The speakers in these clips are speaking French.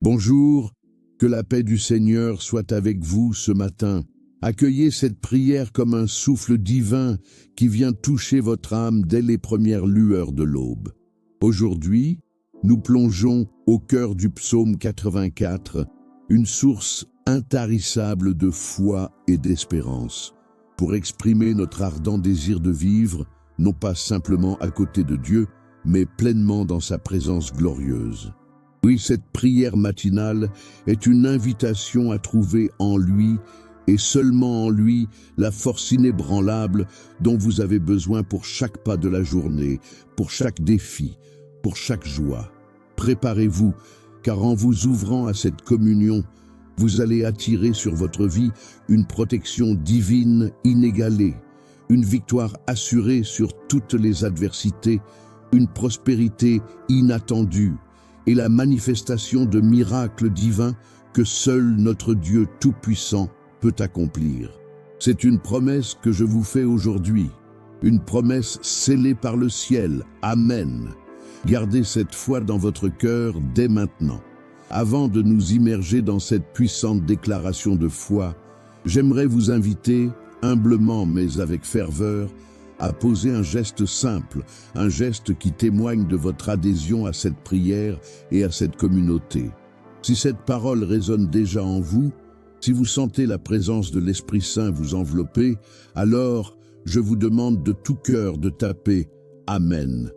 Bonjour, que la paix du Seigneur soit avec vous ce matin. Accueillez cette prière comme un souffle divin qui vient toucher votre âme dès les premières lueurs de l'aube. Aujourd'hui, nous plongeons au cœur du psaume 84, une source intarissable de foi et d'espérance, pour exprimer notre ardent désir de vivre, non pas simplement à côté de Dieu, mais pleinement dans sa présence glorieuse. Oui, cette prière matinale est une invitation à trouver en lui, et seulement en lui, la force inébranlable dont vous avez besoin pour chaque pas de la journée, pour chaque défi, pour chaque joie. Préparez-vous, car en vous ouvrant à cette communion, vous allez attirer sur votre vie une protection divine inégalée, une victoire assurée sur toutes les adversités, une prospérité inattendue, et la manifestation de miracles divins que seul notre Dieu Tout-Puissant peut accomplir. C'est une promesse que je vous fais aujourd'hui, une promesse scellée par le ciel. Amen. Gardez cette foi dans votre cœur dès maintenant. Avant de nous immerger dans cette puissante déclaration de foi, j'aimerais vous inviter, humblement mais avec ferveur, à poser un geste simple, un geste qui témoigne de votre adhésion à cette prière et à cette communauté. Si cette parole résonne déjà en vous, si vous sentez la présence de l'Esprit Saint vous envelopper, alors je vous demande de tout cœur de taper « Amen »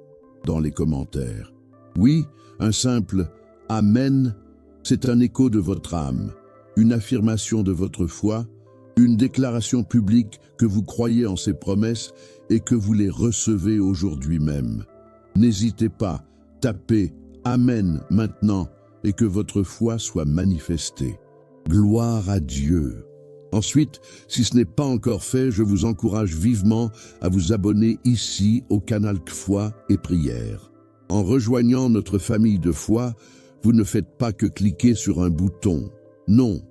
dans les commentaires. Oui, un simple « Amen », c'est un écho de votre âme, une affirmation de votre foi, une déclaration publique que vous croyez en ces promesses et que vous les recevez aujourd'hui même. N'hésitez pas, tapez « Amen » maintenant et que votre foi soit manifestée. Gloire à Dieu. Ensuite, si ce n'est pas encore fait, je vous encourage vivement à vous abonner ici au canal Foi et Prière. En rejoignant notre famille de foi, vous ne faites pas que cliquer sur un bouton. Non,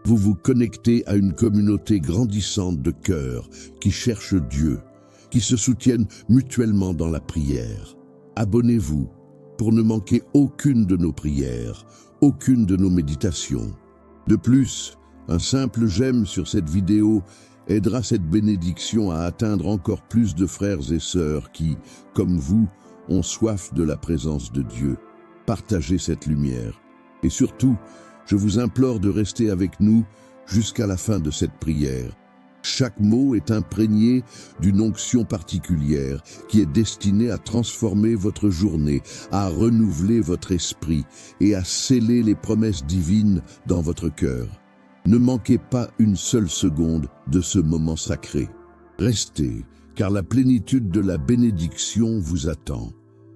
vous vous connectez à une communauté grandissante de cœurs qui cherchent Dieu, qui se soutiennent mutuellement dans la prière. Abonnez-vous pour ne manquer aucune de nos prières, aucune de nos méditations. De plus, un simple j'aime sur cette vidéo aidera cette bénédiction à atteindre encore plus de frères et sœurs qui, comme vous, ont soif de la présence de Dieu. Partagez cette lumière. Et surtout, je vous implore de rester avec nous jusqu'à la fin de cette prière. Chaque mot est imprégné d'une onction particulière qui est destinée à transformer votre journée, à renouveler votre esprit et à sceller les promesses divines dans votre cœur. Ne manquez pas une seule seconde de ce moment sacré. Restez, car la plénitude de la bénédiction vous attend.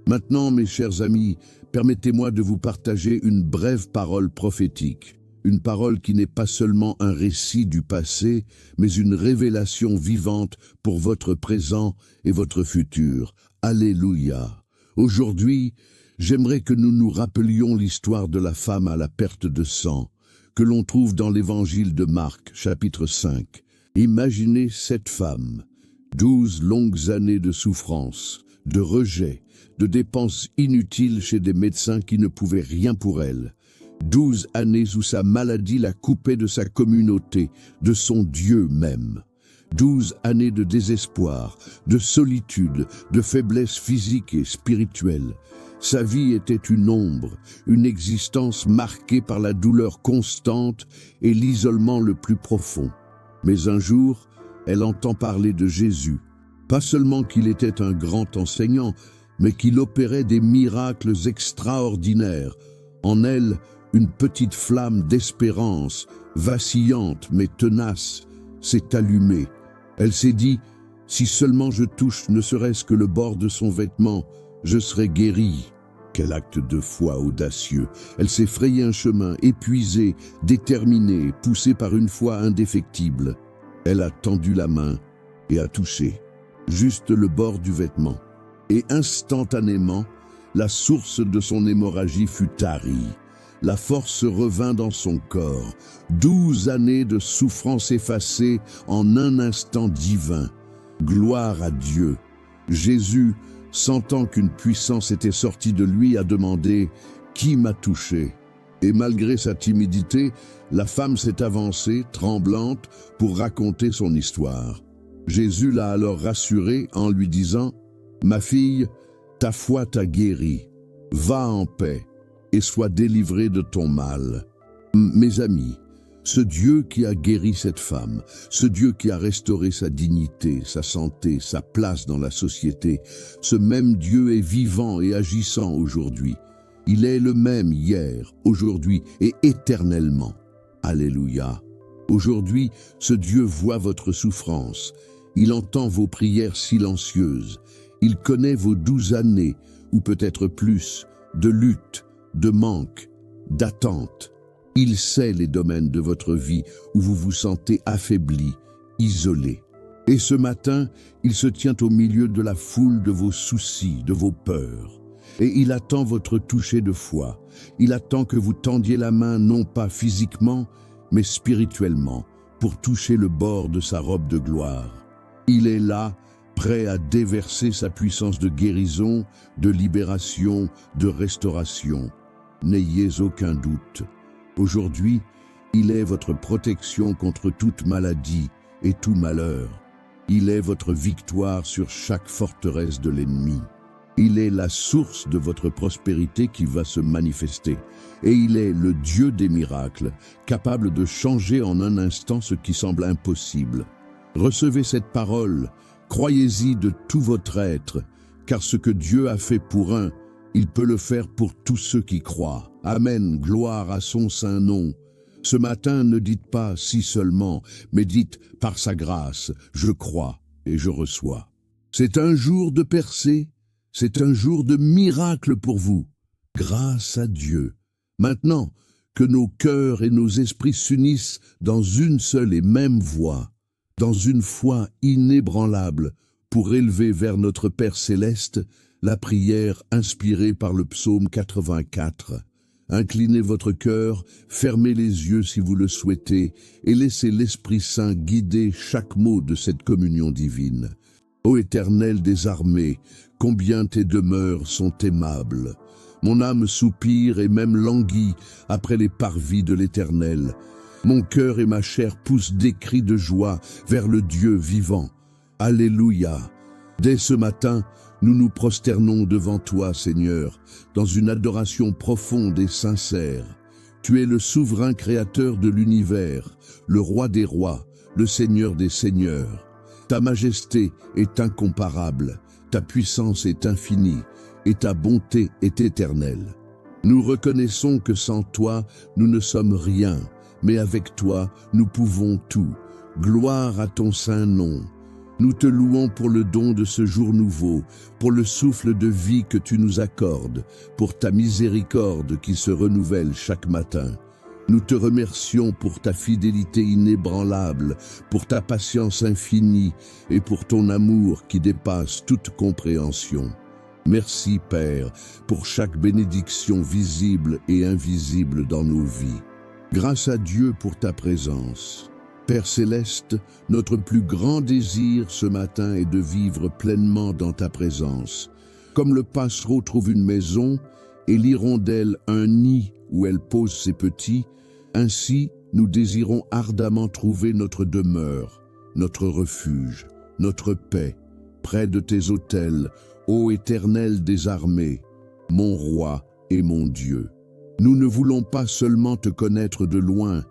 Maintenant, mes chers amis, permettez-moi de vous partager une brève parole prophétique. Une parole qui n'est pas seulement un récit du passé, mais une révélation vivante pour votre présent et votre futur. Alléluia. Aujourd'hui, j'aimerais que nous nous rappelions l'histoire de la femme à la perte de sang, que l'on trouve dans l'évangile de Marc, chapitre 5. Imaginez cette femme, 12 longues années de souffrance, de rejet, de dépenses inutiles chez des médecins qui ne pouvaient rien pour elle. 12 années où sa maladie la coupait de sa communauté, de son Dieu même. 12 années de désespoir, de solitude, de faiblesse physique et spirituelle. Sa vie était une ombre, une existence marquée par la douleur constante et l'isolement le plus profond. Mais un jour, elle entend parler de Jésus. Pas seulement qu'il était un grand enseignant, mais qu'il opérait des miracles extraordinaires. En elle, une petite flamme d'espérance, vacillante mais tenace, s'est allumée. Elle s'est dit, si seulement je touche ne serait-ce que le bord de son vêtement, je serai guérie. Quel acte de foi audacieux! Elle s'est frayé un chemin, épuisée, déterminée, poussée par une foi indéfectible. Elle a tendu la main et a touché, juste le bord du vêtement. Et instantanément, la source de son hémorragie fut tarie. La force revint dans son corps. 12 années de souffrance effacées en un instant divin. Gloire à Dieu. Jésus, sentant qu'une puissance était sortie de lui, a demandé « Qui m'a touché ?» Et malgré sa timidité, la femme s'est avancée, tremblante, pour raconter son histoire. Jésus l'a alors rassurée en lui disant « Ma fille, ta foi t'a guérie. Va en paix et sois délivrée de ton mal. » Mes amis, ce Dieu qui a guéri cette femme, ce Dieu qui a restauré sa dignité, sa santé, sa place dans la société, ce même Dieu est vivant et agissant aujourd'hui. Il est le même hier, aujourd'hui et éternellement. Alléluia. Aujourd'hui, ce Dieu voit votre souffrance. Il entend vos prières silencieuses. Il connaît vos 12 années, ou peut-être plus, de lutte, de manque, d'attente. Il sait les domaines de votre vie où vous vous sentez affaibli, isolé. Et ce matin, il se tient au milieu de la foule de vos soucis, de vos peurs. Et il attend votre toucher de foi. Il attend que vous tendiez la main non pas physiquement, mais spirituellement, pour toucher le bord de sa robe de gloire. Il est là, prêt à déverser sa puissance de guérison, de libération, de restauration. N'ayez aucun doute. Aujourd'hui, il est votre protection contre toute maladie et tout malheur. Il est votre victoire sur chaque forteresse de l'ennemi. Il est la source de votre prospérité qui va se manifester. Et il est le Dieu des miracles, capable de changer en un instant ce qui semble impossible. Recevez cette parole, croyez-y de tout votre être, car ce que Dieu a fait pour un, il peut le faire pour tous ceux qui croient. Amen, gloire à son saint nom. Ce matin, ne dites pas « si seulement », mais dites « par sa grâce, je crois et je reçois ». C'est un jour de percée. C'est un jour de miracle pour vous, grâce à Dieu. Maintenant, que nos cœurs et nos esprits s'unissent dans une seule et même voix, dans une foi inébranlable, pour élever vers notre Père céleste la prière inspirée par le psaume 84. Inclinez votre cœur, fermez les yeux si vous le souhaitez, et laissez l'Esprit Saint guider chaque mot de cette communion divine. Ô Éternel des armées, combien tes demeures sont aimables. Mon âme soupire et même languit après les parvis de l'Éternel. Mon cœur et ma chair poussent des cris de joie vers le Dieu vivant. Alléluia. Dès ce matin, nous nous prosternons devant toi, Seigneur, dans une adoration profonde et sincère. Tu es le souverain créateur de l'univers, le roi des rois, le Seigneur des seigneurs. Ta majesté est incomparable, ta puissance est infinie, et ta bonté est éternelle. Nous reconnaissons que sans toi, nous ne sommes rien, mais avec toi, nous pouvons tout. Gloire à ton saint nom. Nous te louons pour le don de ce jour nouveau, pour le souffle de vie que tu nous accordes, pour ta miséricorde qui se renouvelle chaque matin. Nous te remercions pour ta fidélité inébranlable, pour ta patience infinie et pour ton amour qui dépasse toute compréhension. Merci, Père, pour chaque bénédiction visible et invisible dans nos vies. Grâce à Dieu pour ta présence. Père céleste, notre plus grand désir ce matin est de vivre pleinement dans ta présence. Comme le passereau trouve une maison et l'hirondelle un nid où elle pose ses petits, ainsi nous désirons ardemment trouver notre demeure, notre refuge, notre paix, près de tes autels, ô Éternel des armées, mon roi et mon Dieu. Nous ne voulons pas seulement te connaître de loin,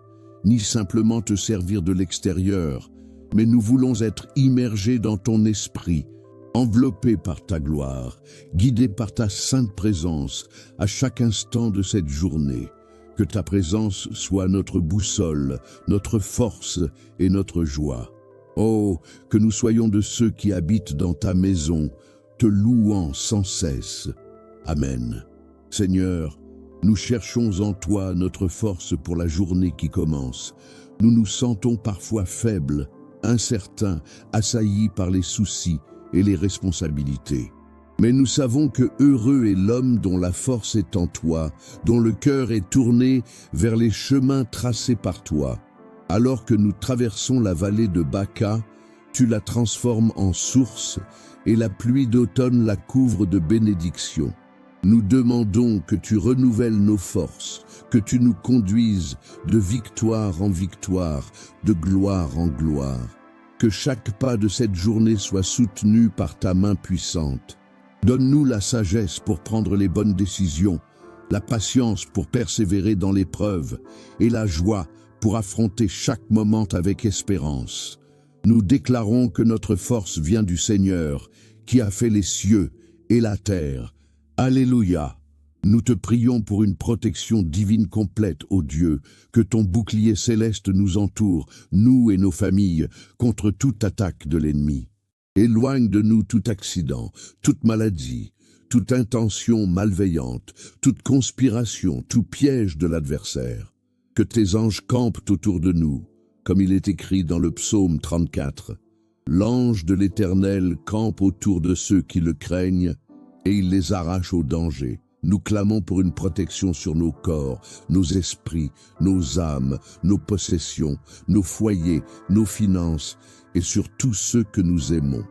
ni simplement te servir de l'extérieur, mais nous voulons être immergés dans ton esprit, enveloppés par ta gloire, guidés par ta sainte présence à chaque instant de cette journée. Que ta présence soit notre boussole, notre force et notre joie. Oh, que nous soyons de ceux qui habitent dans ta maison, te louant sans cesse. Amen. Seigneur, nous cherchons en toi notre force pour la journée qui commence. Nous nous sentons parfois faibles, incertains, assaillis par les soucis et les responsabilités. Mais nous savons que heureux est l'homme dont la force est en toi, dont le cœur est tourné vers les chemins tracés par toi. Alors que nous traversons la vallée de Baca, tu la transformes en source et la pluie d'automne la couvre de bénédictions. Nous demandons que tu renouvelles nos forces, que tu nous conduises de victoire en victoire, de gloire en gloire. Que chaque pas de cette journée soit soutenu par ta main puissante. Donne-nous la sagesse pour prendre les bonnes décisions, la patience pour persévérer dans l'épreuve et la joie pour affronter chaque moment avec espérance. Nous déclarons que notre force vient du Seigneur, qui a fait les cieux et la terre. Alléluia! Nous te prions pour une protection divine complète, ô Dieu, que ton bouclier céleste nous entoure, nous et nos familles, contre toute attaque de l'ennemi. Éloigne de nous tout accident, toute maladie, toute intention malveillante, toute conspiration, tout piège de l'adversaire. Que tes anges campent autour de nous, comme il est écrit dans le psaume 34. L'ange de l'Éternel campe autour de ceux qui le craignent, et il les arrache au danger. Nous clamons pour une protection sur nos corps, nos esprits, nos âmes, nos possessions, nos foyers, nos finances et sur tous ceux que nous aimons.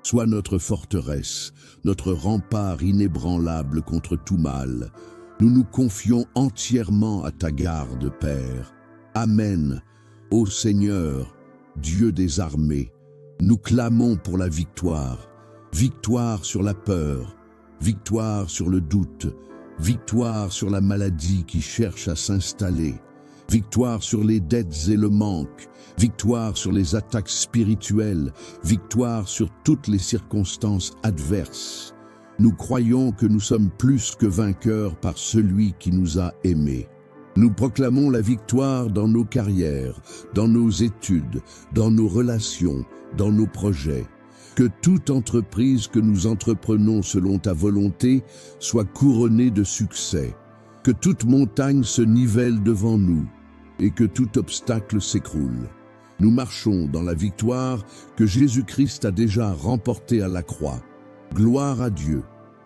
Sois notre forteresse, notre rempart inébranlable contre tout mal. Nous nous confions entièrement à ta garde, Père. Amen. Ô Seigneur, Dieu des armées, nous clamons pour la victoire. Victoire sur la peur, victoire sur le doute, victoire sur la maladie qui cherche à s'installer, victoire sur les dettes et le manque, victoire sur les attaques spirituelles, victoire sur toutes les circonstances adverses. Nous croyons que nous sommes plus que vainqueurs par celui qui nous a aimés. Nous proclamons la victoire dans nos carrières, dans nos études, dans nos relations, dans nos projets. Que toute entreprise que nous entreprenons selon ta volonté soit couronnée de succès. Que toute montagne se nivelle devant nous et que tout obstacle s'écroule. Nous marchons dans la victoire que Jésus-Christ a déjà remportée à la croix. Gloire à Dieu.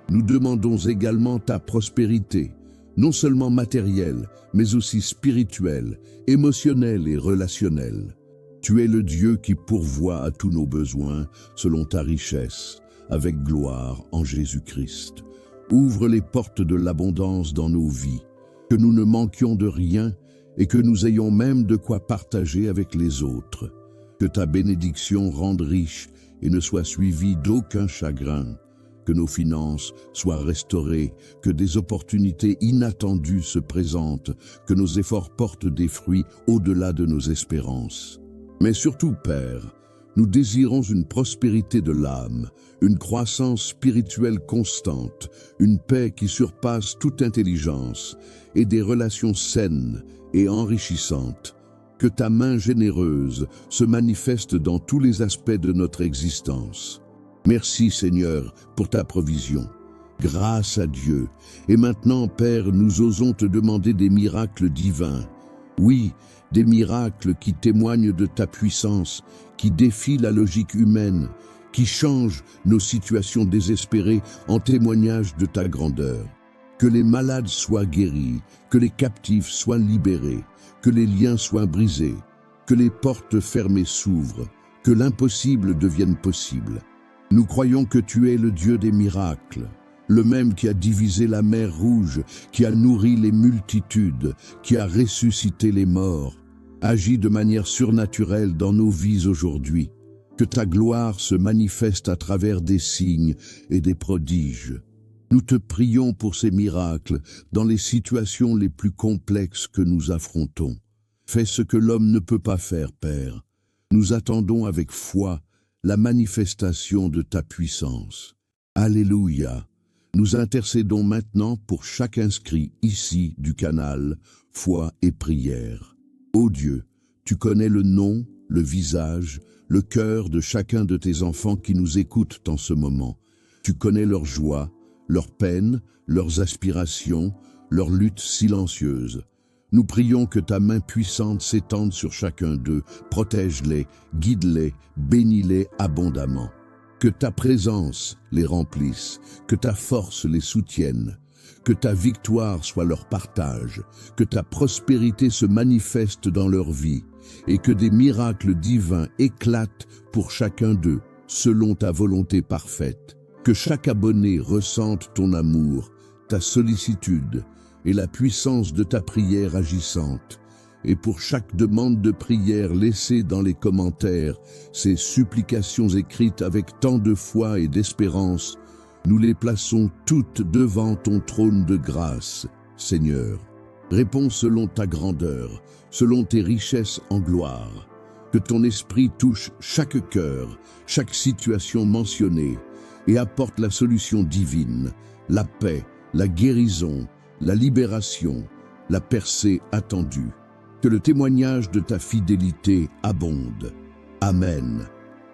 Nous demandons également ta prospérité, non seulement matérielle, mais aussi spirituelle, émotionnelle et relationnelle. Tu es le Dieu qui pourvoit à tous nos besoins selon ta richesse, avec gloire en Jésus-Christ. Ouvre les portes de l'abondance dans nos vies, que nous ne manquions de rien et que nous ayons même de quoi partager avec les autres. Que ta bénédiction rende riche et ne soit suivie d'aucun chagrin. Que nos finances soient restaurées, que des opportunités inattendues se présentent, que nos efforts portent des fruits au-delà de nos espérances. Mais surtout, Père, nous désirons une prospérité de l'âme, une croissance spirituelle constante, une paix qui surpasse toute intelligence et des relations saines et enrichissantes. Que ta main généreuse se manifeste dans tous les aspects de notre existence. Merci Seigneur pour ta provision. Grâce à Dieu. Et maintenant, Père, nous osons te demander des miracles divins. Oui, des miracles qui témoignent de ta puissance, qui défient la logique humaine, qui changent nos situations désespérées en témoignage de ta grandeur. Que les malades soient guéris, que les captifs soient libérés, que les liens soient brisés, que les portes fermées s'ouvrent, que l'impossible devienne possible. Nous croyons que tu es le Dieu des miracles, le même qui a divisé la mer Rouge, qui a nourri les multitudes, qui a ressuscité les morts. Agis de manière surnaturelle dans nos vies aujourd'hui. Que ta gloire se manifeste à travers des signes et des prodiges. Nous te prions pour ces miracles dans les situations les plus complexes que nous affrontons. Fais ce que l'homme ne peut pas faire, Père. Nous attendons avec foi la manifestation de ta puissance. Alléluia. Nous intercédons maintenant pour chaque inscrit ici du canal, foi et prière. Ô Dieu, tu connais le nom, le visage, le cœur de chacun de tes enfants qui nous écoutent en ce moment. Tu connais leur joie, leurs peines, leurs aspirations, leurs luttes silencieuses. Nous prions que ta main puissante s'étende sur chacun d'eux, protège-les, guide-les, bénis-les abondamment. Que ta présence les remplisse, que ta force les soutienne, que ta victoire soit leur partage, que ta prospérité se manifeste dans leur vie et que des miracles divins éclatent pour chacun d'eux, selon ta volonté parfaite. Que chaque abonné ressente ton amour, ta sollicitude et la puissance de ta prière agissante. Et pour chaque demande de prière laissée dans les commentaires, ces supplications écrites avec tant de foi et d'espérance, nous les plaçons toutes devant ton trône de grâce, Seigneur. Réponds selon ta grandeur, selon tes richesses en gloire. Que ton esprit touche chaque cœur, chaque situation mentionnée, et apporte la solution divine, la paix, la guérison, la libération, la percée attendue. Que le témoignage de ta fidélité abonde. Amen.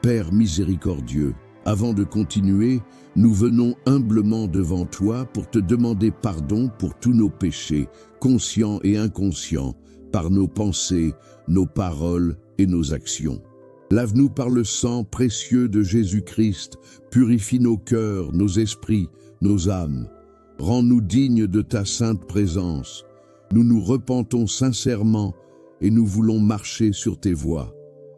Père miséricordieux, avant de continuer, nous venons humblement devant toi pour te demander pardon pour tous nos péchés, conscients et inconscients, par nos pensées, nos paroles et nos actions. Lave-nous par le sang précieux de Jésus-Christ, purifie nos cœurs, nos esprits, nos âmes. Rends-nous dignes de ta sainte présence. Nous nous repentons sincèrement et nous voulons marcher sur tes voies.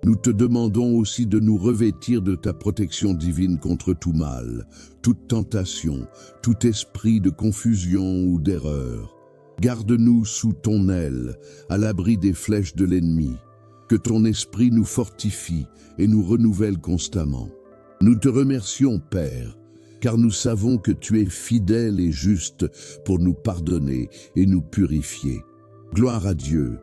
Nous te demandons aussi de nous revêtir de ta protection divine contre tout mal, toute tentation, tout esprit de confusion ou d'erreur. Garde-nous sous ton aile, à l'abri des flèches de l'ennemi. Que ton esprit nous fortifie et nous renouvelle constamment. Nous te remercions, Père, car nous savons que tu es fidèle et juste pour nous pardonner et nous purifier. Gloire à Dieu.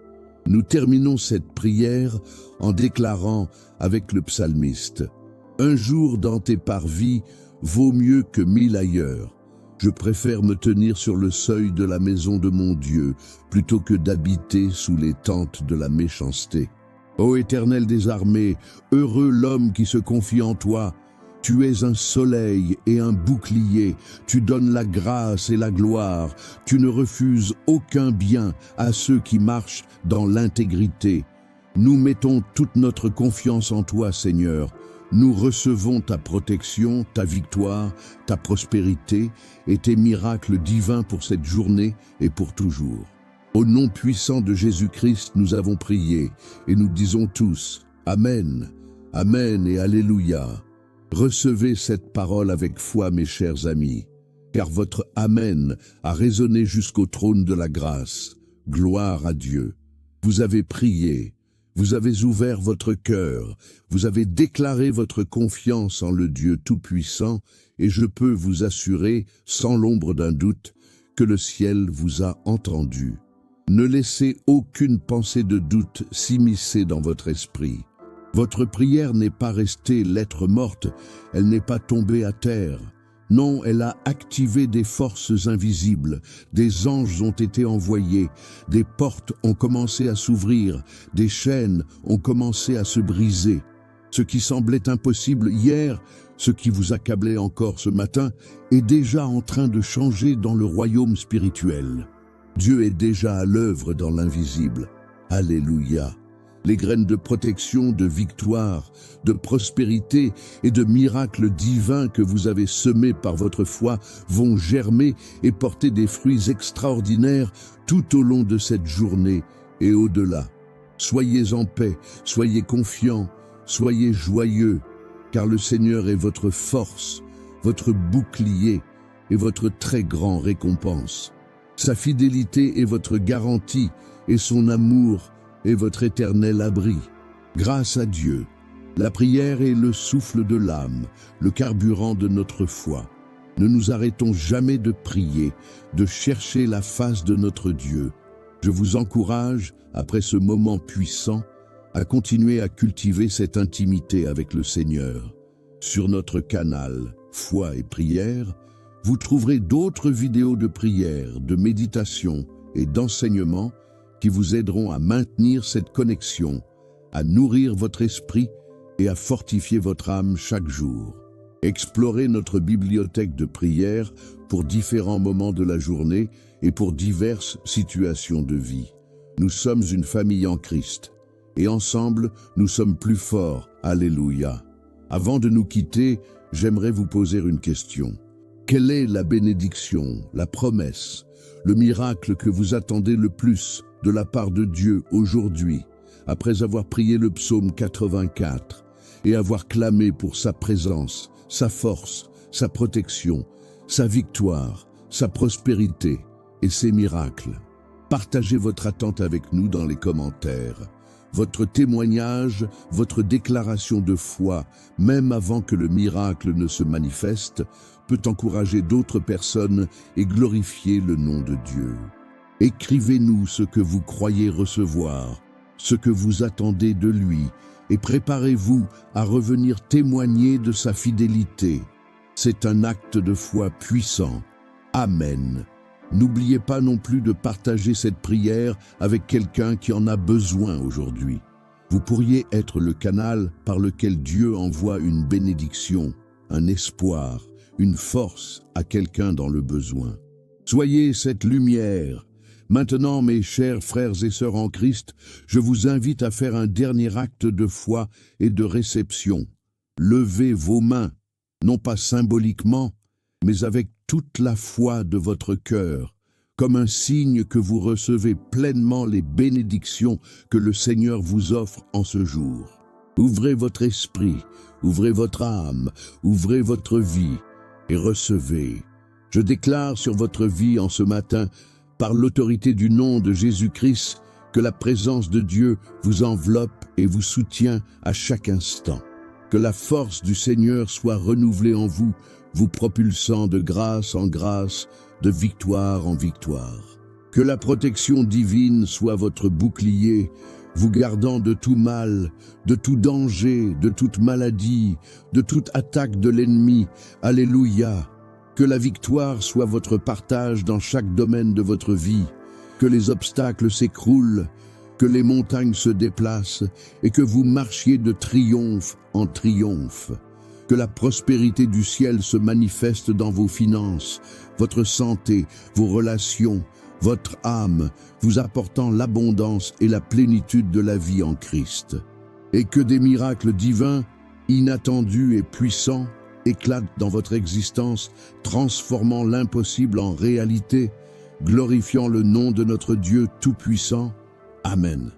Nous terminons cette prière en déclarant avec le psalmiste: « Un jour dans tes parvis vaut mieux que 1000 ailleurs. Je préfère me tenir sur le seuil de la maison de mon Dieu plutôt que d'habiter sous les tentes de la méchanceté. Ô Éternel des armées, heureux l'homme qui se confie en toi. Tu es un soleil et un bouclier, tu donnes la grâce et la gloire, tu ne refuses aucun bien à ceux qui marchent dans l'intégrité. Nous mettons toute notre confiance en toi, Seigneur. Nous recevons ta protection, ta victoire, ta prospérité et tes miracles divins pour cette journée et pour toujours. Au nom puissant de Jésus-Christ, nous avons prié et nous disons tous Amen, Amen et Alléluia. Recevez cette parole avec foi, mes chers amis, car votre Amen a résonné jusqu'au trône de la grâce. Gloire à Dieu. Vous avez prié, vous avez ouvert votre cœur, vous avez déclaré votre confiance en le Dieu Tout-Puissant, et je peux vous assurer, sans l'ombre d'un doute, que le ciel vous a entendu. Ne laissez aucune pensée de doute s'immiscer dans votre esprit. Votre prière n'est pas restée lettre morte, elle n'est pas tombée à terre. Non, elle a activé des forces invisibles, des anges ont été envoyés, des portes ont commencé à s'ouvrir, des chaînes ont commencé à se briser. Ce qui semblait impossible hier, ce qui vous accablait encore ce matin, est déjà en train de changer dans le royaume spirituel. Dieu est déjà à l'œuvre dans l'invisible. Alléluia. Les graines de protection, de victoire, de prospérité et de miracles divins que vous avez semés par votre foi vont germer et porter des fruits extraordinaires tout au long de cette journée et au-delà. Soyez en paix, soyez confiants, soyez joyeux, car le Seigneur est votre force, votre bouclier et votre très grand récompense. Sa fidélité est votre garantie et son amour est votre éternel abri. Grâce à Dieu, la prière est le souffle de l'âme, le carburant de notre foi. Ne nous arrêtons jamais de prier, de chercher la face de notre Dieu. Je vous encourage, après ce moment puissant, à continuer à cultiver cette intimité avec le Seigneur. Sur notre canal Foi et Prière, vous trouverez d'autres vidéos de prière, de méditation et d'enseignement qui vous aideront à maintenir cette connexion, à nourrir votre esprit et à fortifier votre âme chaque jour. Explorez notre bibliothèque de prière pour différents moments de la journée et pour diverses situations de vie. Nous sommes une famille en Christ et ensemble, nous sommes plus forts. Alléluia. Avant de nous quitter, j'aimerais vous poser une question. Quelle est la bénédiction, la promesse, le miracle que vous attendez le plus de la part de Dieu aujourd'hui, après avoir prié le psaume 84 et avoir clamé pour sa présence, sa force, sa protection, sa victoire, sa prospérité et ses miracles. Partagez votre attente avec nous dans les commentaires. Votre témoignage, votre déclaration de foi, même avant que le miracle ne se manifeste, peut encourager d'autres personnes et glorifier le nom de Dieu. Écrivez-nous ce que vous croyez recevoir, ce que vous attendez de lui, et préparez-vous à revenir témoigner de sa fidélité. C'est un acte de foi puissant. Amen. N'oubliez pas non plus de partager cette prière avec quelqu'un qui en a besoin aujourd'hui. Vous pourriez être le canal par lequel Dieu envoie une bénédiction, un espoir, une force à quelqu'un dans le besoin. Soyez cette lumière. Maintenant, mes chers frères et sœurs en Christ, je vous invite à faire un dernier acte de foi et de réception. Levez vos mains, non pas symboliquement, mais avec toute la foi de votre cœur, comme un signe que vous recevez pleinement les bénédictions que le Seigneur vous offre en ce jour. Ouvrez votre esprit, ouvrez votre âme, ouvrez votre vie et recevez. Je déclare sur votre vie en ce matin, par l'autorité du nom de Jésus-Christ, que la présence de Dieu vous enveloppe et vous soutient à chaque instant. Que la force du Seigneur soit renouvelée en vous, vous propulsant de grâce en grâce, de victoire en victoire. Que la protection divine soit votre bouclier, vous gardant de tout mal, de tout danger, de toute maladie, de toute attaque de l'ennemi. Alléluia. Que la victoire soit votre partage dans chaque domaine de votre vie, que les obstacles s'écroulent, que les montagnes se déplacent et que vous marchiez de triomphe en triomphe. Que la prospérité du ciel se manifeste dans vos finances, votre santé, vos relations, votre âme, vous apportant l'abondance et la plénitude de la vie en Christ. Et que des miracles divins, inattendus et puissants, éclatent dans votre existence, transformant l'impossible en réalité, glorifiant le nom de notre Dieu Tout-Puissant. Amen.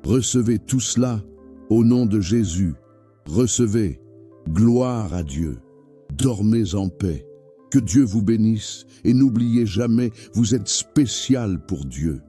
Recevez tout cela au nom de Jésus. Recevez. Gloire à Dieu. Dormez en paix. Que Dieu vous bénisse et n'oubliez jamais, vous êtes spécial pour Dieu.